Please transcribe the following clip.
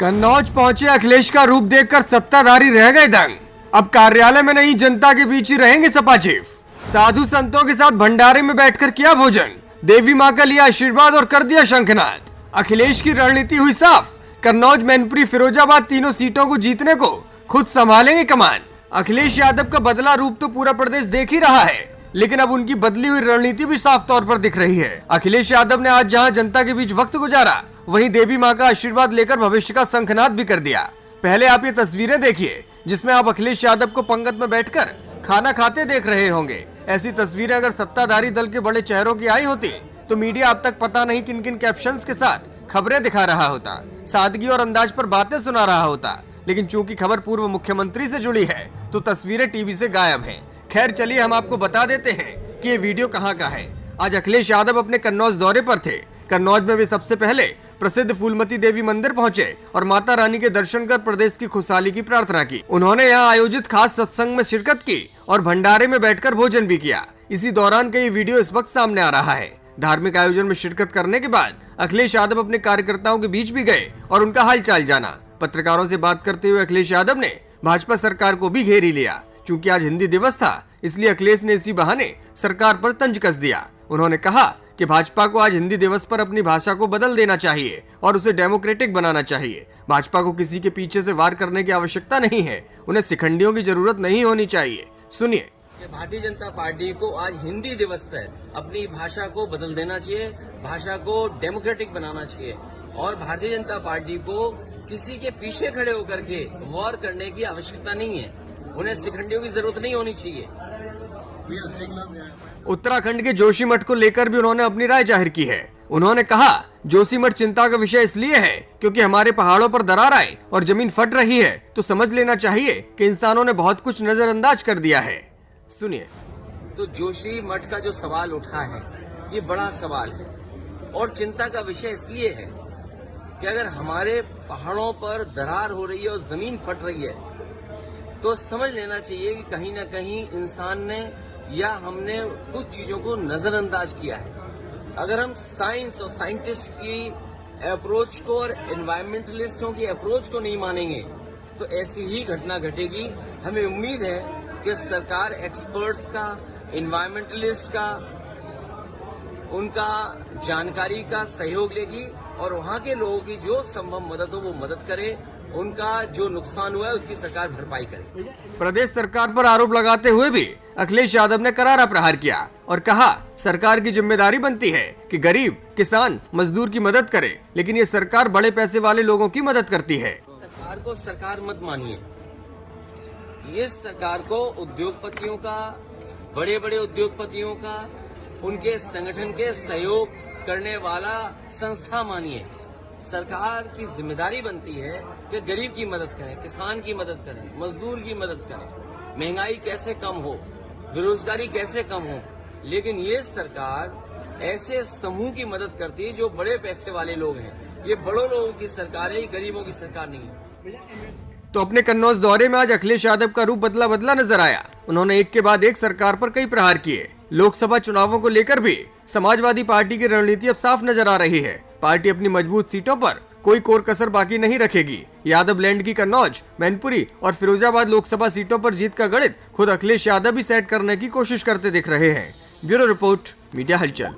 कन्नौज पहुंचे अखिलेश का रूप देखकर सत्ताधारी रह गए दंग। अब कार्यालय में नहीं जनता के बीच ही रहेंगे सपा चीफ। साधु संतों के साथ भंडारे में बैठकर किया भोजन, देवी मां का लिया आशीर्वाद और कर दिया शंखनाद। अखिलेश की रणनीति हुई साफ, कन्नौज, मैनपुरी, फिरोजाबाद तीनों सीटों को जीतने को खुद संभालेंगे कमान। अखिलेश यादव का बदला रूप तो पूरा प्रदेश देख ही रहा है, लेकिन अब उनकी बदली हुई रणनीति भी साफ तौर पर दिख रही है। अखिलेश यादव ने आज जहां जनता के बीच वक्त गुजारा, वहीं देवी मां का आशीर्वाद लेकर भविष्य का शंखनाद भी कर दिया। पहले आप ये तस्वीरें देखिए जिसमें आप अखिलेश यादव को पंगत में बैठकर खाना खाते देख रहे होंगे। ऐसी तस्वीरें अगर सत्ताधारी दल के बड़े चेहरों की आई होती तो मीडिया अब तक पता नहीं किन किन कैप्शंस के साथ खबरें दिखा रहा होता, सादगी और अंदाज पर बातें सुना रहा होता। लेकिन चूंकि खबर पूर्व मुख्यमंत्री से जुड़ी है तो तस्वीरें टीवी से गायब हैं। खैर चलिए हम आपको बता देते हैं कि ये वीडियो कहां का है। आज अखिलेश यादव अपने कन्नौज दौरे पर थे। कन्नौज में वे सबसे पहले प्रसिद्ध फूलमती देवी मंदिर पहुंचे और माता रानी के दर्शन कर प्रदेश की खुशहाली की प्रार्थना की। उन्होंने यहां आयोजित खास सत्संग में शिरकत की और भंडारे में बैठकर भोजन भी किया। इसी दौरान का ये वीडियो इस वक्त सामने आ रहा है। धार्मिक आयोजन में शिरकत करने के बाद अखिलेश यादव अपने कार्यकर्ताओं के बीच भी गए और उनका हालचाल जाना। पत्रकारों से बात करते हुए अखिलेश यादव ने भाजपा सरकार को भी घेर ही लिया। चूंकि आज हिंदी दिवस था, इसलिए अखिलेश ने इसी बहाने सरकार पर तंज कस दिया। उन्होंने कहा कि भाजपा को आज हिंदी दिवस पर अपनी भाषा को बदल देना चाहिए और उसे डेमोक्रेटिक बनाना चाहिए। भाजपा को किसी के पीछे से वार करने की आवश्यकता नहीं है, उन्हें शिखंडियों की जरूरत नहीं होनी चाहिए। सुनिए। भारतीय जनता पार्टी को आज हिंदी दिवस पर अपनी भाषा को बदल देना चाहिए, भाषा को डेमोक्रेटिक बनाना चाहिए और भारतीय जनता पार्टी को किसी के पीछे खड़े होकर के वॉर करने की आवश्यकता नहीं है, उन्हें शिखंडियों की जरूरत नहीं होनी चाहिए। उत्तराखंड के जोशीमठ को लेकर भी उन्होंने अपनी राय जाहिर की है। उन्होंने कहा, जोशीमठ चिंता का विषय इसलिए है क्योंकि हमारे पहाड़ों पर दरार आए और जमीन फट रही है, तो समझ लेना चाहिए कि इंसानों ने बहुत कुछ नजरअंदाज कर दिया है। सुनिए। तो जोशीमठ का जो सवाल उठा है ये बड़ा सवाल है और चिंता का विषय इसलिए है कि अगर हमारे पहाड़ों पर दरार हो रही है और जमीन फट रही है तो समझ लेना चाहिए कि कहीं ना कहीं इंसान ने या हमने कुछ चीजों को नजरअंदाज किया है। अगर हम साइंस और साइंटिस्ट की अप्रोच को और एनवायरमेंटलिस्टों की अप्रोच को नहीं मानेंगे तो ऐसी ही घटना घटेगी। हमें उम्मीद है कि सरकार एक्सपर्ट्स का, एनवायरमेंटलिस्ट का, उनका जानकारी का सहयोग लेगी और वहां के लोगों की जो संभव मदद हो वो मदद करे, उनका जो नुकसान हुआ है उसकी सरकार भरपाई करे। प्रदेश सरकार पर आरोप लगाते हुए भी अखिलेश यादव ने करारा प्रहार किया और कहा, सरकार की जिम्मेदारी बनती है कि गरीब, किसान, मजदूर की मदद करे, लेकिन ये सरकार बड़े पैसे वाले लोगों की मदद करती है। सरकार को सरकार मत मानिए, ये सरकार को उद्योगपतियों का, बड़े बड़े उद्योगपतियों का, उनके संगठन के सहयोग करने वाला संस्था मानिए। सरकार की जिम्मेदारी बनती है कि गरीब की मदद करें, किसान की मदद करें, मजदूर की मदद करें, महंगाई कैसे कम हो, बेरोजगारी कैसे कम हो। लेकिन ये सरकार ऐसे समूह की मदद करती है जो बड़े पैसे वाले लोग हैं। ये बड़ों लोगों की सरकार है, गरीबों की सरकार नहीं है। तो अपने कन्नौज दौरे में आज अखिलेश यादव का रूप बदला बदला नजर आया। उन्होंने एक के बाद एक सरकार पर कई प्रहार किए। लोकसभा चुनावों को लेकर भी समाजवादी पार्टी की रणनीति अब साफ नजर आ रही है। पार्टी अपनी मजबूत सीटों पर कोई कोर कसर बाकी नहीं रखेगी। यादव लैंड की कन्नौज, मैनपुरी और फिरोजाबाद लोकसभा सीटों पर जीत का गणित खुद अखिलेश यादव भी सेट करने की कोशिश करते दिख रहे हैं। ब्यूरो रिपोर्ट, मीडिया हलचल।